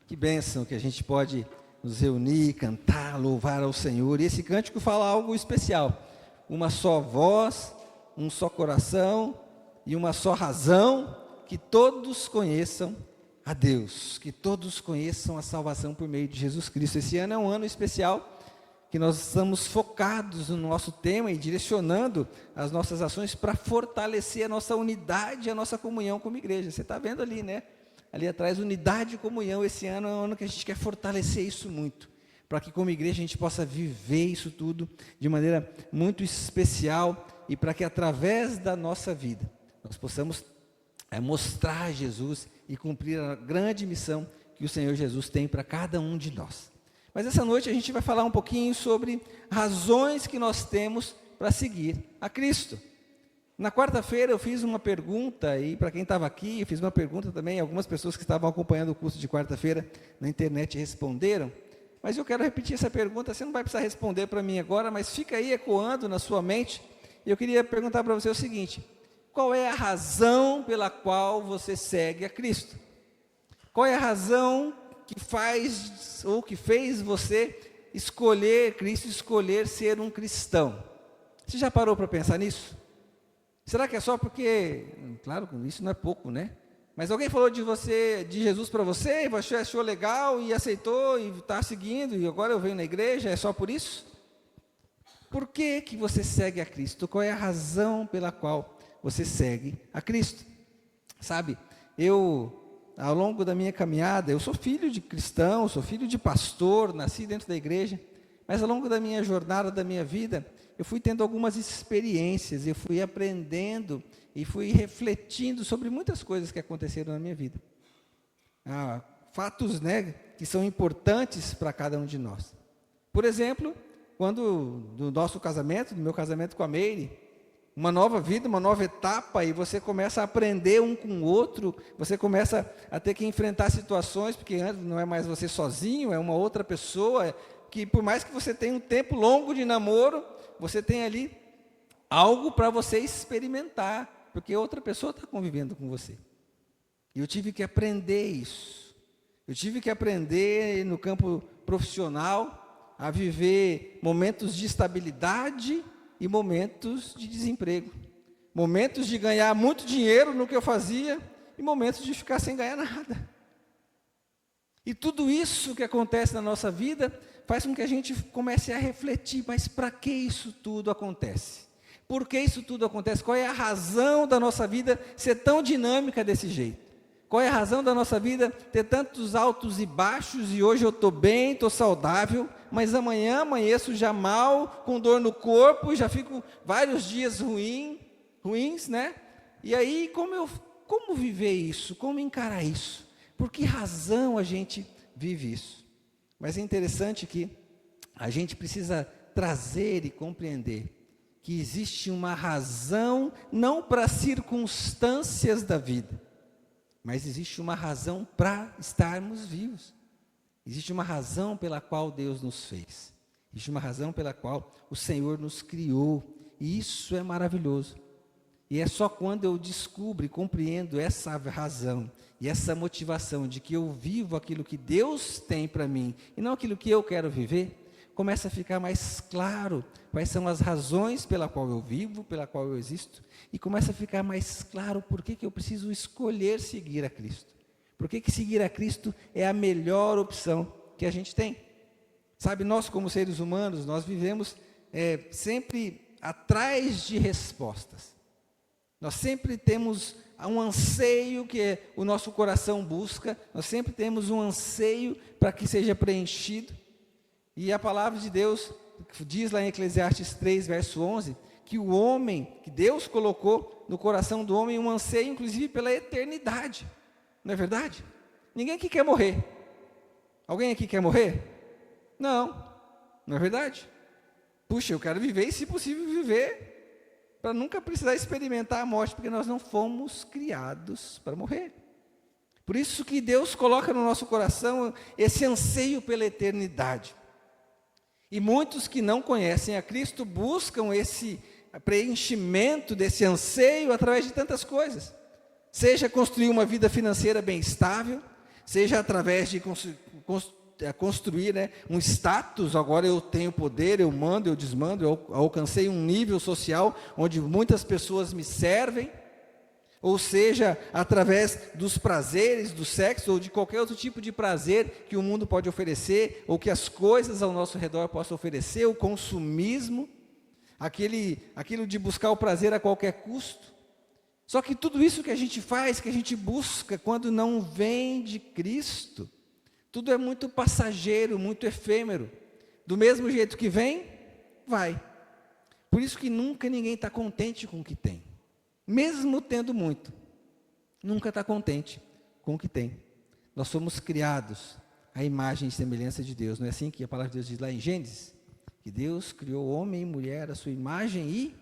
Que bênção que a gente pode nos reunir, cantar, louvar ao Senhor. E esse cântico fala algo especial. Uma só voz, um só coração e uma só razão, que todos conheçam a Deus, que todos conheçam a salvação por meio de Jesus Cristo. Esse ano é um ano especial, que nós estamos focados no nosso tema e direcionando as nossas ações para fortalecer a nossa unidade e a nossa comunhão como igreja. Você está vendo ali, né? Ali atrás, unidade e comunhão. Esse ano é um ano que a gente quer fortalecer isso muito, para que como igreja a gente possa viver isso tudo de maneira muito especial e para que através da nossa vida nós possamos mostrar Jesus e cumprir a grande missão que o Senhor Jesus tem para cada um de nós. Mas essa noite a gente vai falar um pouquinho sobre razões que nós temos para seguir a Cristo. Na quarta-feira eu fiz uma pergunta, e para quem estava aqui, eu fiz uma pergunta também, algumas pessoas que estavam acompanhando o curso de quarta-feira na internet responderam, mas eu quero repetir essa pergunta. Você não vai precisar responder para mim agora, mas fica aí ecoando na sua mente, e eu queria perguntar para você o seguinte: qual é a razão pela qual você segue a Cristo? Qual é a razão que faz, ou que fez você escolher Cristo, escolher ser um cristão? Você já parou para pensar nisso? Será que é só porque, claro, isso não é pouco, né? Mas alguém falou de você, de Jesus para você, e você achou legal e aceitou e está seguindo, e agora eu venho na igreja, é só por isso? Por que que você segue a Cristo? Qual é a razão pela qual você segue a Cristo? Sabe, ao longo da minha caminhada, eu sou filho de cristão, sou filho de pastor, nasci dentro da igreja, mas ao longo da minha jornada, da minha vida, eu fui tendo algumas experiências, eu fui aprendendo e fui refletindo sobre muitas coisas que aconteceram na minha vida. Fatos, né, que são importantes para cada um de nós. Por exemplo, quando do nosso casamento, do meu casamento com a Meire, uma nova vida, uma nova etapa, e você começa a aprender um com o outro, você começa a ter que enfrentar situações, porque antes não é mais você sozinho, é uma outra pessoa, que por mais que você tenha um tempo longo de namoro, você tem ali algo para você experimentar, porque outra pessoa está convivendo com você. E eu tive que aprender isso. Eu tive que aprender no campo profissional a viver momentos de estabilidade e momentos de desemprego. Momentos de ganhar muito dinheiro no que eu fazia e momentos de ficar sem ganhar nada. E tudo isso que acontece na nossa vida faz com que a gente comece a refletir, mas para que isso tudo acontece? Por que isso tudo acontece? Qual é a razão da nossa vida ser tão dinâmica desse jeito? Qual é a razão da nossa vida ter tantos altos e baixos, e hoje eu estou bem, estou saudável, mas amanhã amanheço já mal, com dor no corpo, já fico vários dias ruins, né? E aí, como viver isso? Como encarar isso? Por que razão a gente vive isso? Mas é interessante que a gente precisa trazer e compreender que existe uma razão, não para as circunstâncias da vida, mas existe uma razão para estarmos vivos. Existe uma razão pela qual Deus nos fez. Existe uma razão pela qual o Senhor nos criou. E isso é maravilhoso. E é só quando eu descubro e compreendo essa razão e essa motivação de que eu vivo aquilo que Deus tem para mim e não aquilo que eu quero viver, começa a ficar mais claro quais são as razões pela qual eu vivo, pela qual eu existo, e começa a ficar mais claro por que eu preciso escolher seguir a Cristo. Por que seguir a Cristo é a melhor opção que a gente tem. Sabe, nós como seres humanos, nós vivemos sempre atrás de respostas. Nós sempre temos um anseio que o nosso coração busca, nós sempre temos um anseio para que seja preenchido. E a palavra de Deus diz lá em Eclesiastes 3, verso 11, que o homem, que Deus colocou no coração do homem um anseio, inclusive pela eternidade. Não é verdade? Ninguém aqui quer morrer. Alguém aqui quer morrer? Não é verdade? Puxa, eu quero viver e, se possível, viver para nunca precisar experimentar a morte, porque nós não fomos criados para morrer. Por isso que Deus coloca no nosso coração esse anseio pela eternidade. E muitos que não conhecem a Cristo buscam esse preenchimento desse anseio através de tantas coisas. Seja construir uma vida financeira bem estável, seja através de construir, né, um status. Agora eu tenho poder, eu mando, eu desmando, eu alcancei um nível social onde muitas pessoas me servem, ou seja, através dos prazeres, do sexo, ou de qualquer outro tipo de prazer que o mundo pode oferecer, ou que as coisas ao nosso redor possam oferecer, o consumismo, aquilo de buscar o prazer a qualquer custo. Só que tudo isso que a gente faz, que a gente busca, quando não vem de Cristo, tudo é muito passageiro, muito efêmero. Do mesmo jeito que vem, vai. Por isso que nunca ninguém está contente com o que tem. Mesmo tendo muito, nunca está contente com o que tem. Nós somos criados à imagem e semelhança de Deus. Não é assim que a palavra de Deus diz lá em Gênesis? Que Deus criou homem e mulher à sua imagem e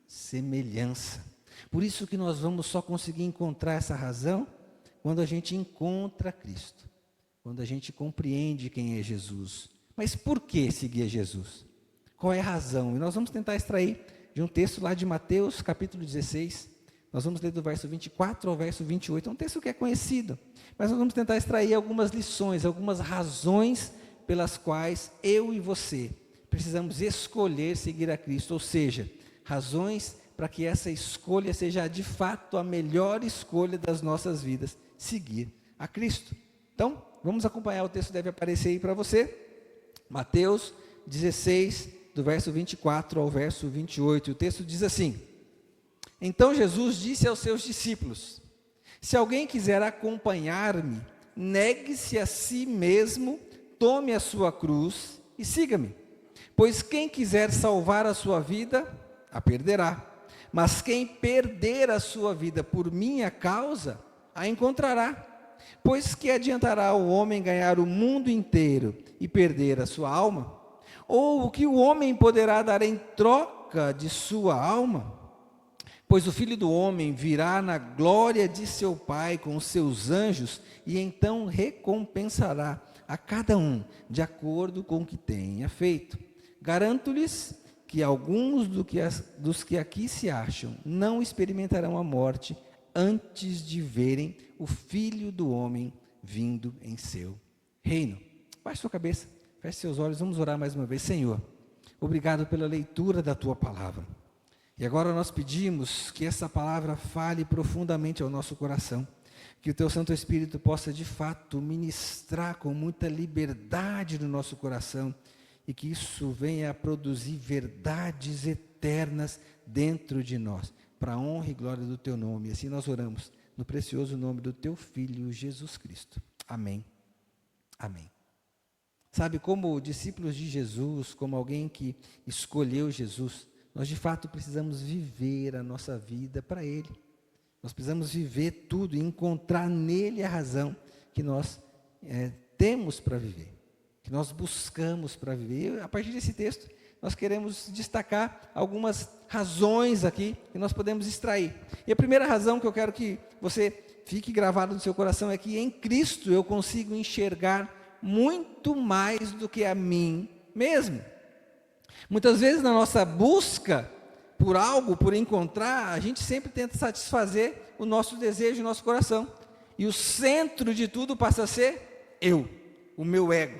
semelhança. Por isso que nós vamos só conseguir encontrar essa razão quando a gente encontra Cristo. Quando a gente compreende quem é Jesus. Mas por que seguir Jesus? Qual é a razão? E nós vamos tentar extrair de um texto lá de Mateus, capítulo 16. Nós vamos ler do verso 24 ao verso 28. É um texto que é conhecido. Mas nós vamos tentar extrair algumas lições, algumas razões pelas quais eu e você precisamos escolher seguir a Cristo. Ou seja, razões para que essa escolha seja de fato a melhor escolha das nossas vidas, seguir a Cristo. Então, vamos acompanhar, o texto deve aparecer aí para você, Mateus 16, do verso 24 ao verso 28, o texto diz assim: então Jesus disse aos seus discípulos: se alguém quiser acompanhar-me, negue-se a si mesmo, tome a sua cruz e siga-me, pois quem quiser salvar a sua vida, a perderá. Mas quem perder a sua vida por minha causa, a encontrará. Pois que adiantará o homem ganhar o mundo inteiro e perder a sua alma? Ou o que o homem poderá dar em troca de sua alma? Pois o Filho do Homem virá na glória de seu Pai com os seus anjos, e então recompensará a cada um de acordo com o que tenha feito. Garanto-lhes que alguns dos que aqui se acham não experimentarão a morte antes de verem o Filho do Homem vindo em seu reino. Baixe sua cabeça, feche seus olhos, vamos orar mais uma vez. Senhor, obrigado pela leitura da Tua Palavra. E agora nós pedimos que essa palavra fale profundamente ao nosso coração, que o Teu Santo Espírito possa de fato ministrar com muita liberdade no nosso coração, e que isso venha a produzir verdades eternas dentro de nós, para a honra e glória do Teu nome. E assim nós oramos, no precioso nome do Teu Filho, Jesus Cristo. Amém. Amém. Sabe, como discípulos de Jesus, como alguém que escolheu Jesus, nós de fato precisamos viver a nossa vida para Ele. Nós precisamos viver tudo e encontrar nele a razão que nós temos para viver, que nós buscamos para viver. E a partir desse texto, nós queremos destacar algumas razões aqui que nós podemos extrair. E a primeira razão que eu quero que você fique gravado no seu coração é que em Cristo eu consigo enxergar muito mais do que a mim mesmo. Muitas vezes na nossa busca por algo, por encontrar, a gente sempre tenta satisfazer o nosso desejo, o nosso coração. E o centro de tudo passa a ser eu, o meu ego.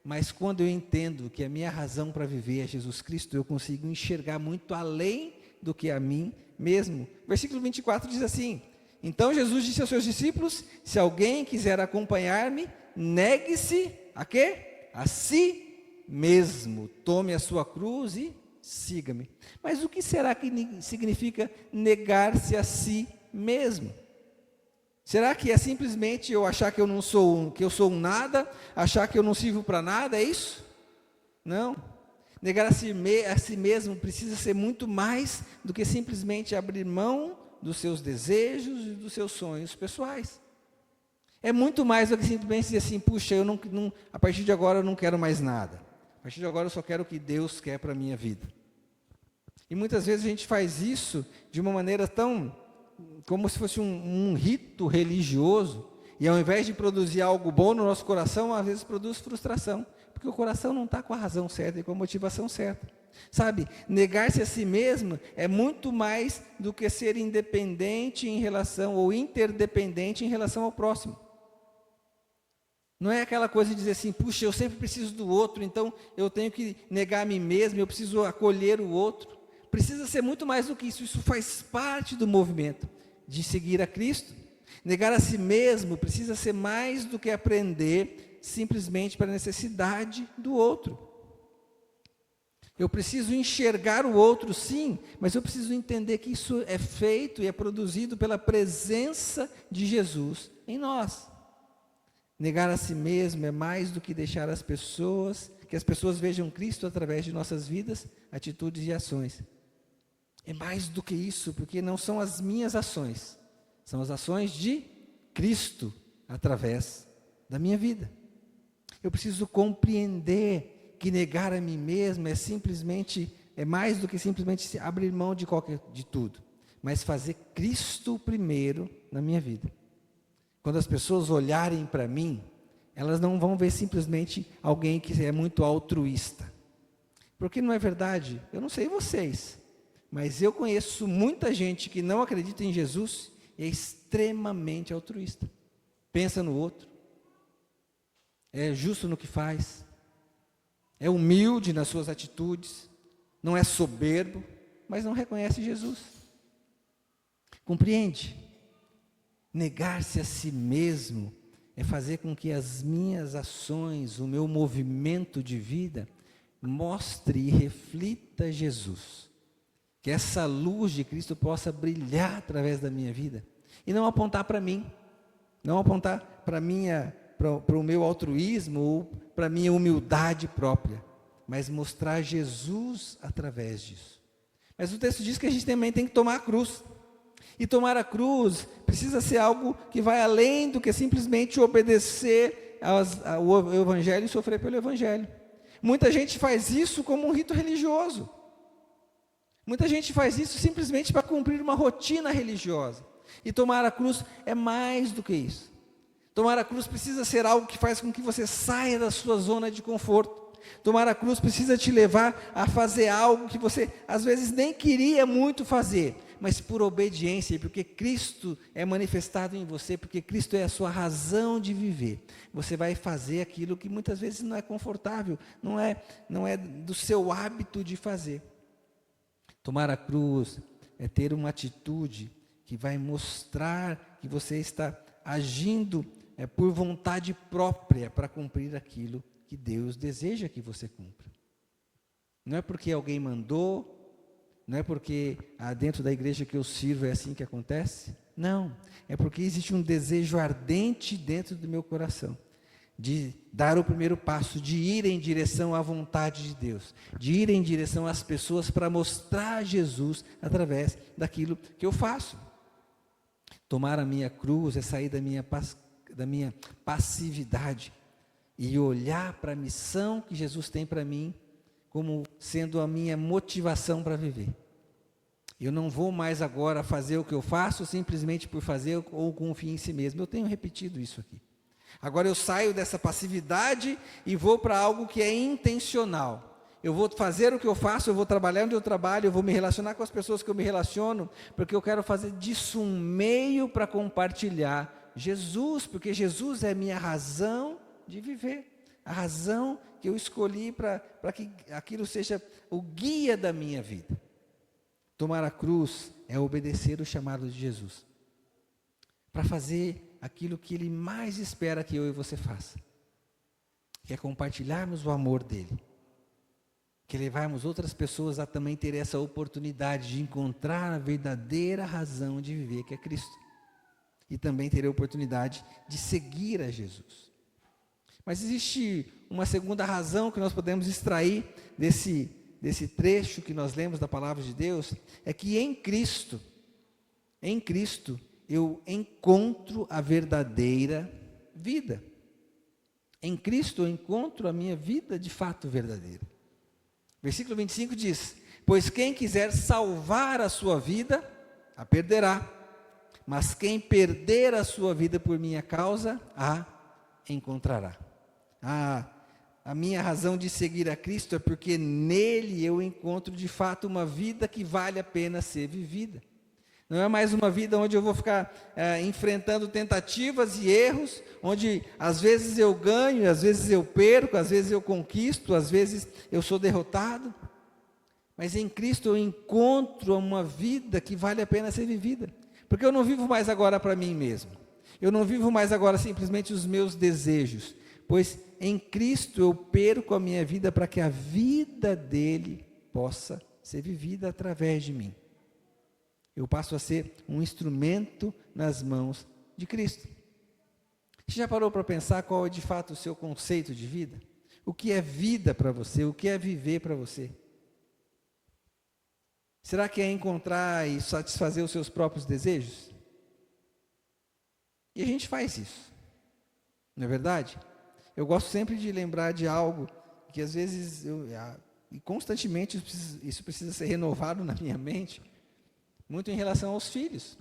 Mas quando eu entendo que a minha razão para viver é Jesus Cristo, eu consigo enxergar muito além do que a mim mesmo. Versículo 24 diz assim: então Jesus disse aos seus discípulos: se alguém quiser acompanhar-me, negue-se a quê? A si mesmo, tome a sua cruz e siga-me. Mas o que será que significa negar-se a si mesmo? Será que é simplesmente eu achar que eu sou um nada, achar que eu não sirvo para nada, é isso? Não. Negar a si mesmo precisa ser muito mais do que simplesmente abrir mão dos seus desejos e dos seus sonhos pessoais. É muito mais do que simplesmente dizer assim: puxa, a partir de agora eu não quero mais nada. A partir de agora eu só quero o que Deus quer para a minha vida. E muitas vezes a gente faz isso de uma maneira tão, como se fosse um rito religioso, e ao invés de produzir algo bom no nosso coração, às vezes produz frustração, porque o coração não está com a razão certa e com a motivação certa. Sabe, negar-se a si mesmo é muito mais do que ser independente em relação, ou interdependente em relação ao próximo. Não é aquela coisa de dizer assim, puxa, eu sempre preciso do outro, então eu tenho que negar a mim mesmo, eu preciso acolher o outro. Precisa ser muito mais do que isso. Isso faz parte do movimento de seguir a Cristo. Negar a si mesmo precisa ser mais do que aprender simplesmente para a necessidade do outro. Eu preciso enxergar o outro, sim, mas eu preciso entender que isso é feito e é produzido pela presença de Jesus em nós. Negar a si mesmo é mais do que deixar que as pessoas vejam Cristo através de nossas vidas, atitudes e ações. É mais do que isso, porque não são as minhas ações, são as ações de Cristo através da minha vida. Eu preciso compreender que negar a mim mesmo é mais do que simplesmente abrir mão de tudo, mas fazer Cristo primeiro na minha vida. Quando as pessoas olharem para mim, elas não vão ver simplesmente alguém que é muito altruísta. Porque não é verdade, eu não sei vocês, mas eu conheço muita gente que não acredita em Jesus e é extremamente altruísta. Pensa no outro, é justo no que faz, é humilde nas suas atitudes, não é soberbo, mas não reconhece Jesus. Compreende? Negar-se a si mesmo é fazer com que as minhas ações, o meu movimento de vida, mostre e reflita Jesus. Que essa luz de Cristo possa brilhar através da minha vida. E não apontar para mim, não apontar para o meu altruísmo ou para a minha humildade própria, mas mostrar Jesus através disso. Mas o texto diz que a gente também tem que tomar a cruz. E tomar a cruz precisa ser algo que vai além do que simplesmente obedecer ao Evangelho e sofrer pelo Evangelho. Muita gente faz isso como um rito religioso. Muita gente faz isso simplesmente para cumprir uma rotina religiosa. E tomar a cruz é mais do que isso. Tomar a cruz precisa ser algo que faz com que você saia da sua zona de conforto. Tomar a cruz precisa te levar a fazer algo que você às vezes nem queria muito fazer, mas por obediência, e porque Cristo é manifestado em você, porque Cristo é a sua razão de viver, você vai fazer aquilo que muitas vezes não é confortável, não é do seu hábito de fazer. Tomar a cruz é ter uma atitude que vai mostrar que você está agindo por vontade própria para cumprir aquilo que Deus deseja que você cumpra. Não é porque alguém mandou, não é porque dentro da igreja que eu sirvo é assim que acontece. Não, é porque existe um desejo ardente dentro do meu coração, de dar o primeiro passo, de ir em direção à vontade de Deus, de ir em direção às pessoas para mostrar Jesus através daquilo que eu faço. Tomar a minha cruz é sair da minha passividade e olhar para a missão que Jesus tem para mim como sendo a minha motivação para viver. Eu não vou mais agora fazer o que eu faço simplesmente por fazer ou com um fim em si mesmo. Eu tenho repetido isso aqui. Agora eu saio dessa passividade e vou para algo que é intencional. Eu vou fazer o que eu faço, eu vou trabalhar onde eu trabalho, eu vou me relacionar com as pessoas que eu me relaciono, porque eu quero fazer disso um meio para compartilhar Jesus, porque Jesus é a minha razão de viver, a razão que eu escolhi para que aquilo seja o guia da minha vida. Tomar a cruz é obedecer o chamado de Jesus, para fazer aquilo que Ele mais espera que eu e você faça, que é compartilharmos o amor dEle, que levarmos outras pessoas a também ter essa oportunidade de encontrar a verdadeira razão de viver, que é Cristo, e também ter a oportunidade de seguir a Jesus. Mas existe uma segunda razão que nós podemos extrair desse trecho que nós lemos da palavra de Deus, é que em Cristo, eu encontro a verdadeira vida. Em Cristo eu encontro a minha vida de fato verdadeira. Versículo 25 diz: pois quem quiser salvar a sua vida, a perderá. Mas quem perder a sua vida por minha causa, a encontrará. A minha razão de seguir a Cristo é porque nele eu encontro de fato uma vida que vale a pena ser vivida. Não é mais uma vida onde eu vou ficar enfrentando tentativas e erros, onde às vezes eu ganho, às vezes eu perco, às vezes eu conquisto, às vezes eu sou derrotado. Mas em Cristo eu encontro uma vida que vale a pena ser vivida. Porque eu não vivo mais agora para mim mesmo. Eu não vivo mais agora simplesmente os meus desejos. Pois em Cristo eu perco a minha vida para que a vida dele possa ser vivida através de mim. Eu passo a ser um instrumento nas mãos de Cristo. Você já parou para pensar qual é de fato o seu conceito de vida? O que é vida para você? O que é viver para você? Será que é encontrar e satisfazer os seus próprios desejos? E a gente faz isso, não é verdade? Eu gosto sempre de lembrar de algo que às vezes, e constantemente isso precisa ser renovado na minha mente, muito em relação aos filhos.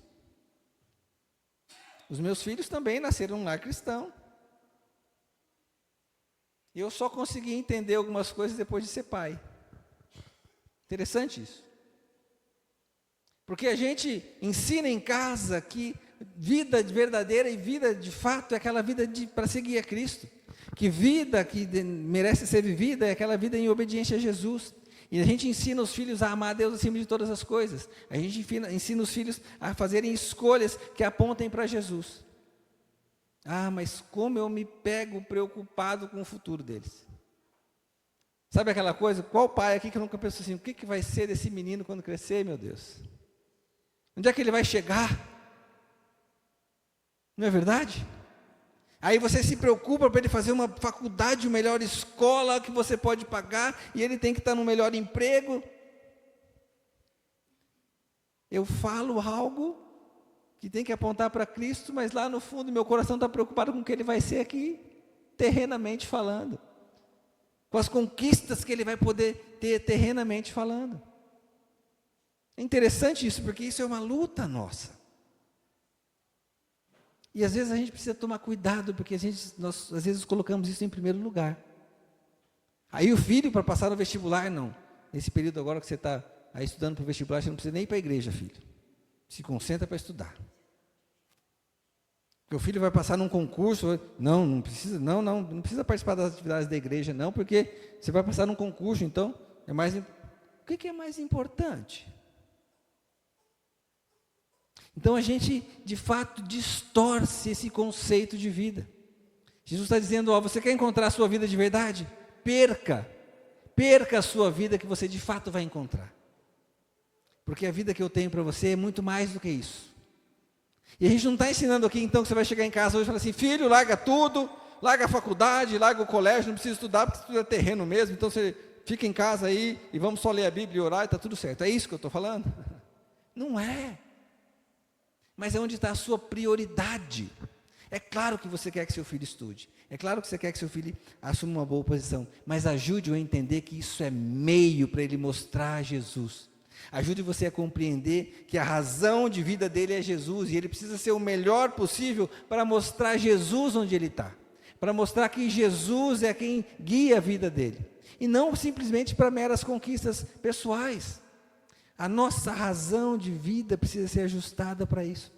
Os meus filhos também nasceram num lar cristão. E eu só consegui entender algumas coisas depois de ser pai. Interessante isso. Porque a gente ensina em casa que vida verdadeira e vida de fato é aquela vida para seguir a Cristo. Que vida que merece ser vivida é aquela vida em obediência a Jesus. E a gente ensina os filhos a amar a Deus acima de todas as coisas. A gente ensina os filhos a fazerem escolhas que apontem para Jesus. Ah, mas como eu me pego preocupado com o futuro deles. Sabe aquela coisa? Qual pai aqui que nunca pensou assim, o que vai ser desse menino quando crescer, meu Deus? Onde é que ele vai chegar? Não é verdade? Aí você se preocupa para ele fazer uma faculdade, uma melhor escola que você pode pagar, e ele tem que estar no melhor emprego. Eu falo algo que tem que apontar para Cristo, mas lá no fundo meu coração está preocupado com o que ele vai ser aqui, terrenamente falando. Com as conquistas que ele vai poder ter terrenamente falando. É interessante isso, porque isso é uma luta nossa. E às vezes a gente precisa tomar cuidado, porque nós às vezes colocamos isso em primeiro lugar. Aí o filho, para passar no vestibular, não. Nesse período agora que você está aí estudando para o vestibular, você não precisa nem ir para a igreja, filho. Se concentra para estudar. Porque o filho vai passar num concurso, não precisa participar das atividades da igreja, não, porque você vai passar num concurso, então, o que é mais importante? Então a gente, de fato, distorce esse conceito de vida. Jesus está dizendo, você quer encontrar a sua vida de verdade? Perca a sua vida que você de fato vai encontrar. Porque a vida que eu tenho para você é muito mais do que isso. E a gente não está ensinando aqui então que você vai chegar em casa hoje e falar assim, filho, larga tudo, larga a faculdade, larga o colégio, não precisa estudar porque estuda terreno mesmo, então você fica em casa aí e vamos só ler a Bíblia e orar e está tudo certo. É isso que eu estou falando? Não é. Mas é onde está a sua prioridade. É claro que você quer que seu filho estude. É claro que você quer que seu filho assuma uma boa posição. Mas ajude-o a entender que isso é meio para ele mostrar Jesus. Ajude você a compreender que a razão de vida dele é Jesus. E ele precisa ser o melhor possível para mostrar Jesus onde ele está. Para mostrar que Jesus é quem guia a vida dele. E não simplesmente para meras conquistas pessoais. A nossa razão de vida precisa ser ajustada para isso.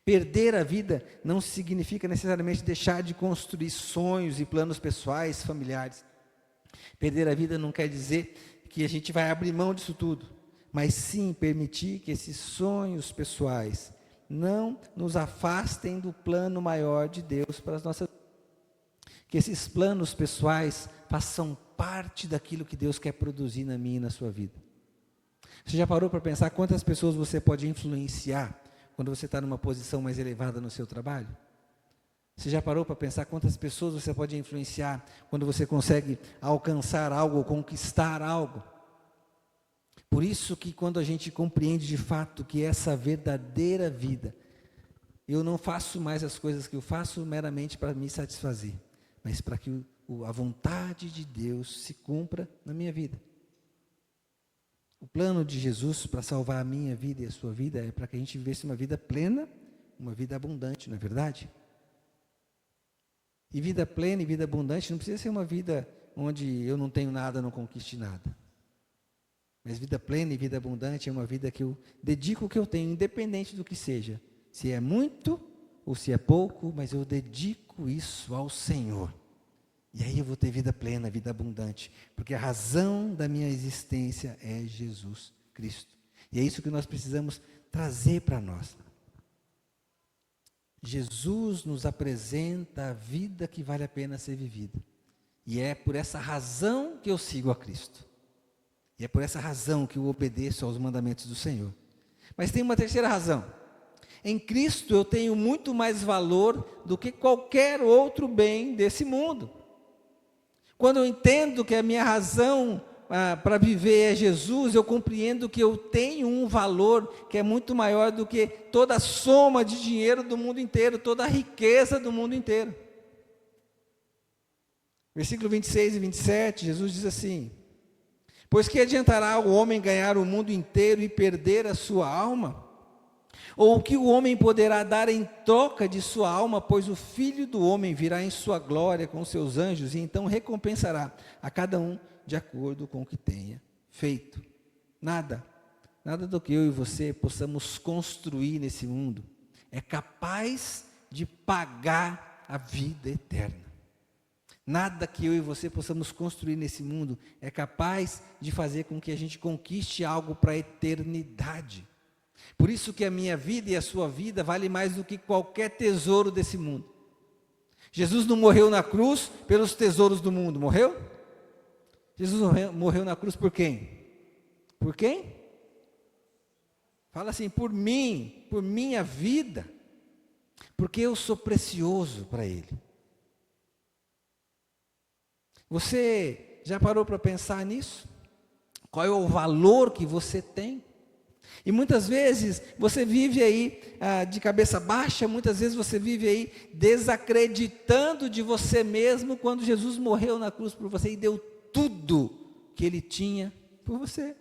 Perder a vida não significa necessariamente deixar de construir sonhos e planos pessoais, familiares. Perder a vida não quer dizer que a gente vai abrir mão disso tudo, mas sim permitir que esses sonhos pessoais não nos afastem do plano maior de Deus para as nossas vidas. Que esses planos pessoais façam parte daquilo que Deus quer produzir na minha e na sua vida. Você já parou para pensar quantas pessoas você pode influenciar quando você está numa posição mais elevada no seu trabalho? Você já parou para pensar quantas pessoas você pode influenciar quando você consegue alcançar algo ou conquistar algo? Por isso que quando a gente compreende de fato que essa verdadeira vida, eu não faço mais as coisas que eu faço meramente para me satisfazer, mas para que a vontade de Deus se cumpra na minha vida. O plano de Jesus para salvar a minha vida e a sua vida é para que a gente vivesse uma vida plena, uma vida abundante, não é verdade? E vida plena e vida abundante não precisa ser uma vida onde eu não tenho nada, não conquiste nada. Mas vida plena e vida abundante é uma vida que eu dedico o que eu tenho, independente do que seja. Se é muito ou se é pouco, mas eu dedico isso ao Senhor. E aí eu vou ter vida plena, vida abundante. Porque a razão da minha existência é Jesus Cristo. E é isso que nós precisamos trazer para nós. Jesus nos apresenta a vida que vale a pena ser vivida. E é por essa razão que eu sigo a Cristo. E é por essa razão que eu obedeço aos mandamentos do Senhor. Mas tem uma terceira razão. Em Cristo eu tenho muito mais valor do que qualquer outro bem desse mundo. Quando eu entendo que a minha razão para viver é Jesus, eu compreendo que eu tenho um valor que é muito maior do que toda a soma de dinheiro do mundo inteiro, toda a riqueza do mundo inteiro. Versículo 26 e 27, Jesus diz assim: pois que adiantará o homem ganhar o mundo inteiro e perder a sua alma? Ou o que o homem poderá dar em troca de sua alma? Pois o Filho do Homem virá em sua glória com seus anjos, e então recompensará a cada um de acordo com o que tenha feito. Nada do que eu e você possamos construir nesse mundo é capaz de pagar a vida eterna. Nada que eu e você possamos construir nesse mundo é capaz de fazer com que a gente conquiste algo para a eternidade. Por isso que a minha vida e a sua vida vale mais do que qualquer tesouro desse mundo. Jesus não morreu na cruz pelos tesouros do mundo, morreu? Jesus morreu na cruz por quem? Por quem? Fala assim, por mim, por minha vida, porque eu sou precioso para Ele. Você já parou para pensar nisso? Qual é o valor que você tem? E muitas vezes você vive aí de cabeça baixa, muitas vezes você vive aí desacreditando de você mesmo, quando Jesus morreu na cruz por você e deu tudo que Ele tinha por você.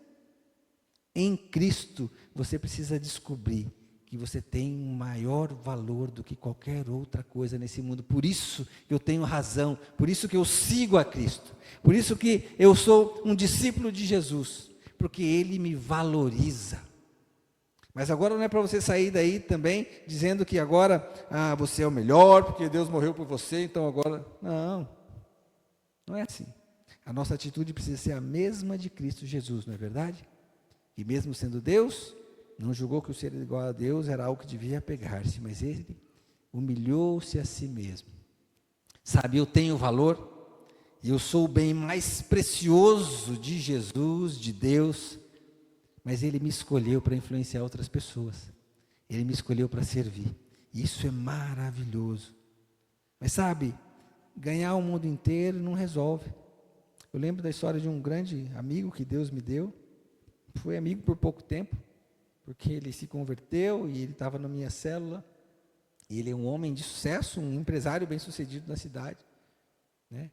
Em Cristo você precisa descobrir que você tem um maior valor do que qualquer outra coisa nesse mundo. Por isso que eu tenho razão, por isso que eu sigo a Cristo, por isso que eu sou um discípulo de Jesus, porque Ele me valoriza. Mas agora não é para você sair daí também dizendo que agora você é o melhor, porque Deus morreu por você, então agora... Não é assim. A nossa atitude precisa ser a mesma de Cristo Jesus, não é verdade? E mesmo sendo Deus, não julgou que o ser igual a Deus era algo que devia apegar-se, mas Ele humilhou-se a si mesmo. Sabe, eu tenho valor, e eu sou o bem mais precioso de Jesus, de Deus, mas Ele me escolheu para influenciar outras pessoas. Ele me escolheu para servir. Isso é maravilhoso. Mas sabe, ganhar o mundo inteiro não resolve. Eu lembro da história de um grande amigo que Deus me deu. Foi amigo por pouco tempo, porque ele se converteu e ele estava na minha célula. E ele é um homem de sucesso, um empresário bem-sucedido na cidade, né?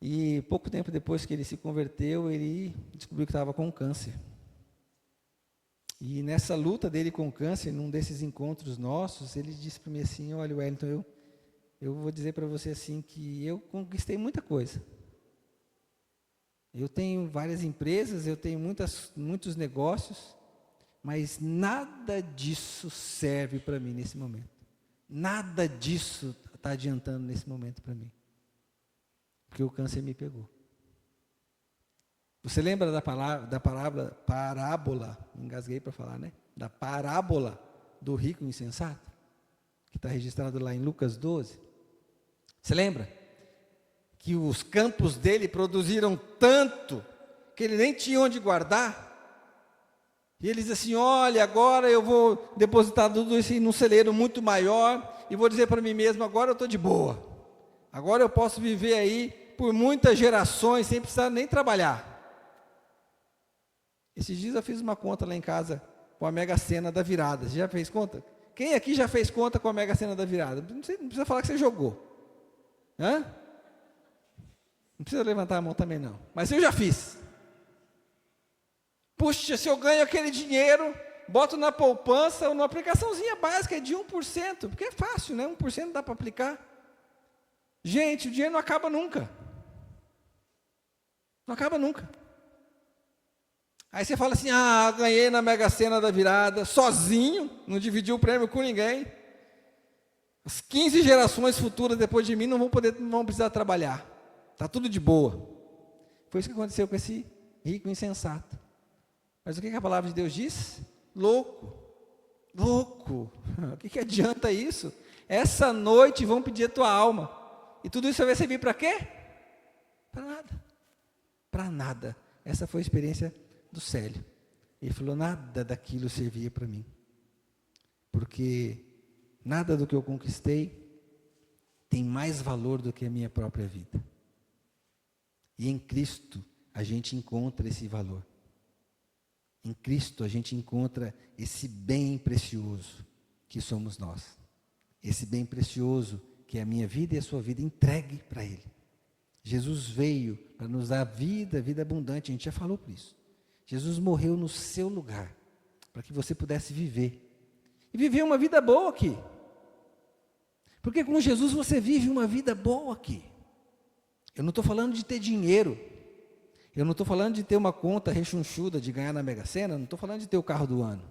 E pouco tempo depois que ele se converteu, ele descobriu que estava com câncer. E nessa luta dele com o câncer, num desses encontros nossos, ele disse para mim assim: olha, Wellington, eu vou dizer para você assim que eu conquistei muita coisa. Eu tenho várias empresas, eu tenho muitos negócios, mas nada disso serve para mim nesse momento. Nada disso está adiantando nesse momento para mim. Porque o câncer me pegou. Você lembra da parábola, engasguei para falar, né? Da parábola do rico insensato, que está registrado lá em Lucas 12. Você lembra? Que os campos dele produziram tanto, que ele nem tinha onde guardar. E ele diz assim: olha, agora eu vou depositar tudo isso num celeiro muito maior, e vou dizer para mim mesmo, agora eu estou de boa. Agora eu posso viver aí por muitas gerações, sem precisar nem trabalhar. Esses dias eu fiz uma conta lá em casa, com a Mega Sena da virada. Você já fez conta? Quem aqui já fez conta com a Mega Sena da virada? Não precisa falar que você jogou. Hã? Não precisa levantar a mão também não. Mas eu já fiz. Puxa, se eu ganho aquele dinheiro, boto na poupança ou numa aplicaçãozinha básica de 1%, porque é fácil, né? 1% dá para aplicar. Gente, o dinheiro não acaba nunca. Não acaba nunca. Aí você fala assim, ganhei na Mega Sena da virada, sozinho, não dividi o prêmio com ninguém. As 15 gerações futuras depois de mim não vão precisar trabalhar. Está tudo de boa. Foi isso que aconteceu com esse rico insensato. Mas o que a palavra de Deus diz? Louco. Louco. O que adianta isso? Essa noite vão pedir a tua alma. E tudo isso vai servir para quê? Para nada. Para nada. Essa foi a experiência do Célio. Ele falou, nada daquilo servia para mim. Porque nada do que eu conquistei tem mais valor do que a minha própria vida. E em Cristo a gente encontra esse valor. Em Cristo a gente encontra esse bem precioso que somos nós. Esse bem precioso que é a minha vida e a sua vida, entregue para Ele. Jesus veio para nos dar vida abundante, a gente já falou por isso. Jesus morreu no seu lugar, para que você pudesse viver. E viver uma vida boa aqui. Porque com Jesus você vive uma vida boa aqui. Eu não estou falando de ter dinheiro. Eu não estou falando de ter uma conta rechonchuda, de ganhar na Mega Sena. Não estou falando de ter o carro do ano.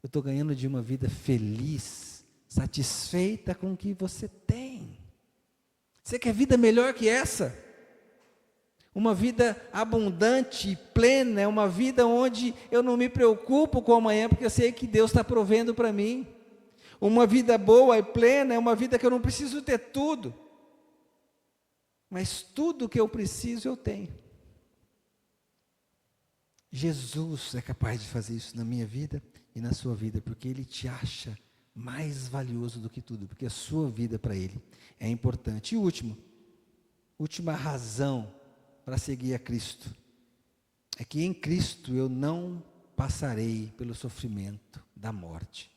Eu estou ganhando de uma vida feliz, satisfeita com o que você tem. Você quer vida melhor que essa? Uma vida abundante e plena, é uma vida onde eu não me preocupo com amanhã, porque eu sei que Deus está provendo para mim. Uma vida boa e plena é uma vida que eu não preciso ter tudo, mas tudo que eu preciso eu tenho. Jesus é capaz de fazer isso na minha vida e na sua vida, porque Ele te acha mais valioso do que tudo, porque a sua vida para Ele é importante. E última razão para seguir a Cristo, é que em Cristo eu não passarei pelo sofrimento da morte.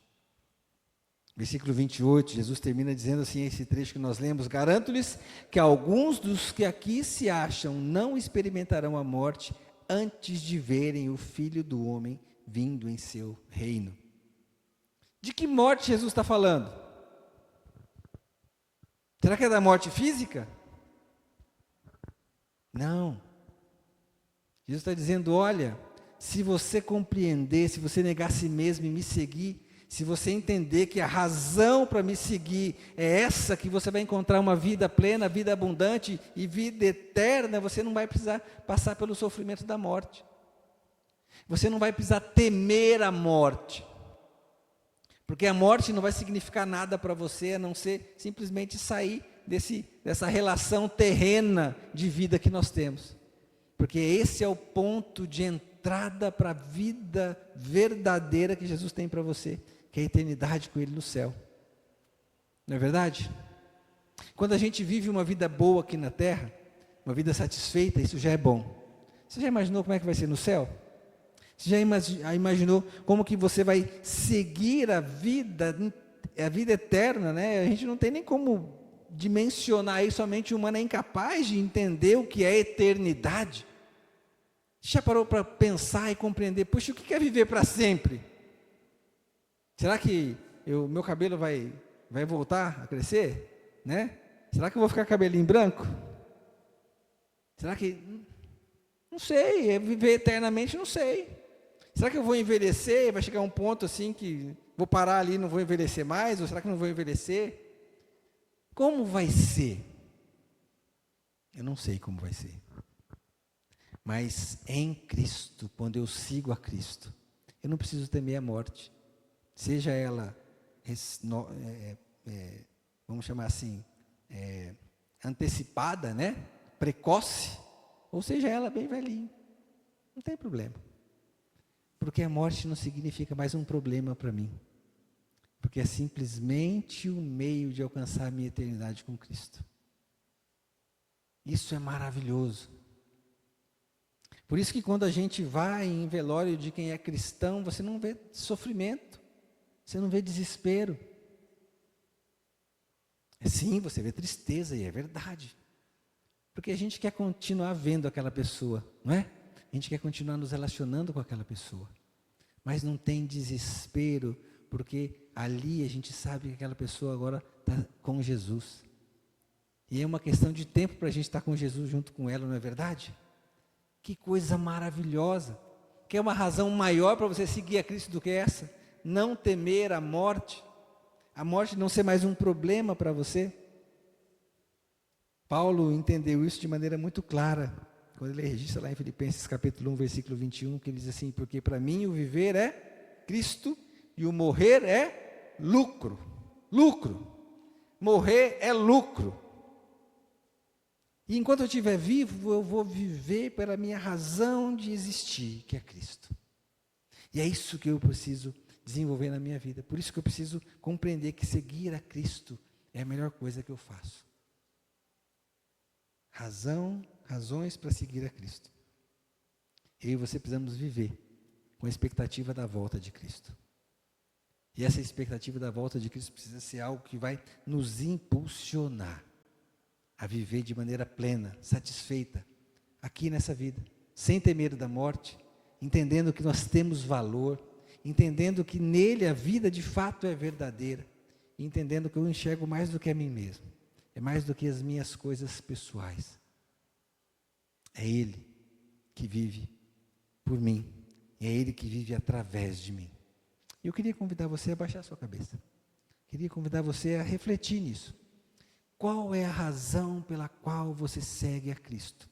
Versículo 28, Jesus termina dizendo assim, esse trecho que nós lemos, garanto-lhes que alguns dos que aqui se acham não experimentarão a morte antes de verem o Filho do Homem vindo em seu reino. De que morte Jesus está falando? Será que é da morte física? Não. Jesus está dizendo, olha, se você compreender, se você negar a si mesmo e me seguir, se você entender que a razão para me seguir é essa, que você vai encontrar uma vida plena, vida abundante e vida eterna, você não vai precisar passar pelo sofrimento da morte. Você não vai precisar temer a morte. Porque a morte não vai significar nada para você, a não ser simplesmente sair dessa relação terrena de vida que nós temos. Porque esse é o ponto de entrada para a vida verdadeira que Jesus tem para você, que é a eternidade com Ele no céu. Não é verdade? Quando a gente vive uma vida boa aqui na terra, uma vida satisfeita, isso já é bom. Você já imaginou como é que vai ser no céu? Você já imaginou como que você vai seguir a vida eterna, né? A gente não tem nem como dimensionar isso, a mente humana é incapaz de entender o que é eternidade. Já parou para pensar e compreender, puxa, o que é viver para sempre? Será que meu cabelo vai voltar a crescer? Né? Será que eu vou ficar cabelinho branco? Será que... Não sei, é viver eternamente, não sei. Será que eu vou envelhecer? Vai chegar um ponto assim que vou parar ali, não vou envelhecer mais? Ou será que não vou envelhecer? Como vai ser? Eu não sei como vai ser. Mas em Cristo, quando eu sigo a Cristo, eu não preciso temer a morte. Seja ela, vamos chamar assim, antecipada, né? Precoce, ou seja ela bem velhinha. Não tem problema. Porque a morte não significa mais um problema para mim. Porque é simplesmente o meio de alcançar a minha eternidade com Cristo. Isso é maravilhoso. Por isso que quando a gente vai em velório de quem é cristão, você não vê sofrimento, você não vê desespero. Sim, você vê tristeza, e é verdade. Porque a gente quer continuar vendo aquela pessoa, não é? A gente quer continuar nos relacionando com aquela pessoa. Mas não tem desespero, porque ali a gente sabe que aquela pessoa agora está com Jesus. E é uma questão de tempo para a gente estar com Jesus junto com ela, não é verdade? Que coisa maravilhosa! Quer uma razão maior para você seguir a Cristo do que essa? Não temer a morte não ser mais um problema para você. Paulo entendeu isso de maneira muito clara, quando ele registra lá em Filipenses capítulo 1, versículo 21, que ele diz assim: porque para mim o viver é Cristo e o morrer é lucro. Lucro. Morrer é lucro. E enquanto eu estiver vivo, eu vou viver pela minha razão de existir, que é Cristo. E é isso que eu preciso desenvolver na minha vida. Por isso que eu preciso compreender que seguir a Cristo é a melhor coisa que eu faço. Razões para seguir a Cristo. Eu e você precisamos viver com a expectativa da volta de Cristo. E essa expectativa da volta de Cristo precisa ser algo que vai nos impulsionar a viver de maneira plena, satisfeita, aqui nessa vida, sem ter medo da morte, entendendo que nós temos valor, entendendo que nele a vida de fato é verdadeira, entendendo que eu enxergo mais do que a mim mesmo, é mais do que as minhas coisas pessoais. É Ele que vive por mim, é Ele que vive através de mim. Eu queria convidar você a baixar a sua cabeça, queria convidar você a refletir nisso. Qual é a razão pela qual você segue a Cristo?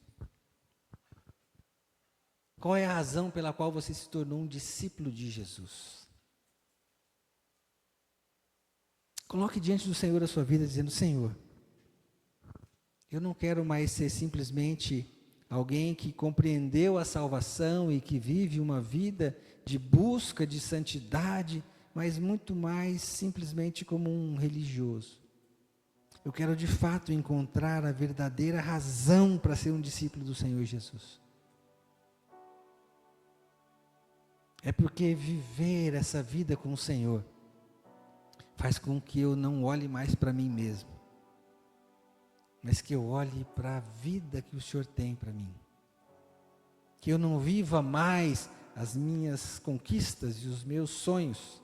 Qual é a razão pela qual você se tornou um discípulo de Jesus? Coloque diante do Senhor a sua vida dizendo: Senhor, eu não quero mais ser simplesmente alguém que compreendeu a salvação e que vive uma vida de busca de santidade, mas muito mais simplesmente como um religioso. Eu quero de fato encontrar a verdadeira razão para ser um discípulo do Senhor Jesus. É porque viver essa vida com o Senhor faz com que eu não olhe mais para mim mesmo, mas que eu olhe para a vida que o Senhor tem para mim. Que eu não viva mais as minhas conquistas e os meus sonhos,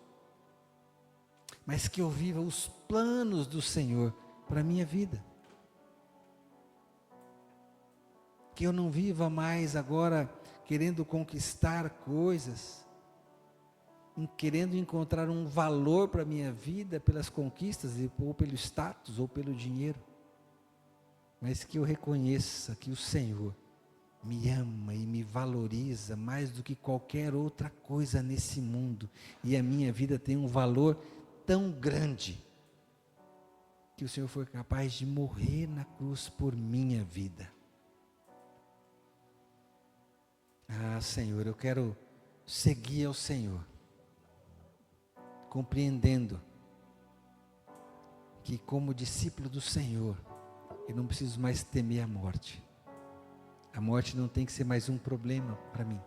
mas que eu viva os planos do Senhor para a minha vida. Que eu não viva mais agora querendo conquistar coisas, querendo encontrar um valor para a minha vida pelas conquistas, ou pelo status, ou pelo dinheiro, mas que eu reconheça que o Senhor me ama e me valoriza mais do que qualquer outra coisa nesse mundo, e a minha vida tem um valor tão grande, que o Senhor foi capaz de morrer na cruz por minha vida. Ah, Senhor, eu quero seguir ao Senhor, compreendendo que como discípulo do Senhor, eu não preciso mais temer a morte. A morte não tem que ser mais um problema para mim,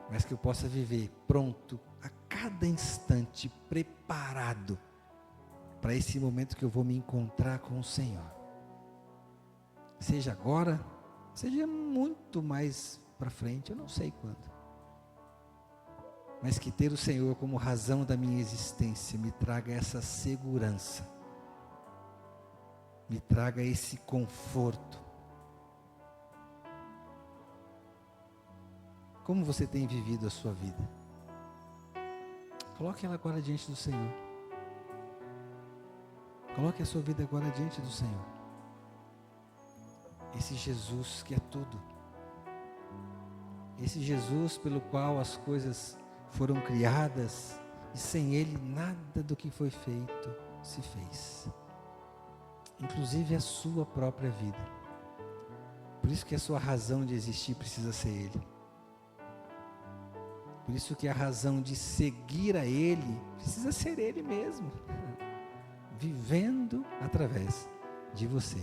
mas que eu possa viver pronto a cada instante, preparado para esse momento que eu vou me encontrar com o Senhor. Seja agora, seja muito mais para frente, eu não sei quando. Mas que ter o Senhor como razão da minha existência me traga essa segurança, me traga esse conforto. Como você tem vivido a sua vida? Coloque ela agora diante do Senhor. Coloque a sua vida agora diante do Senhor. Esse Jesus que é tudo. Esse Jesus pelo qual as coisas foram criadas e sem Ele nada do que foi feito se fez. Inclusive a sua própria vida. Por isso que a sua razão de existir precisa ser Ele. Por isso que a razão de seguir a Ele precisa ser Ele mesmo. Vivendo através de você.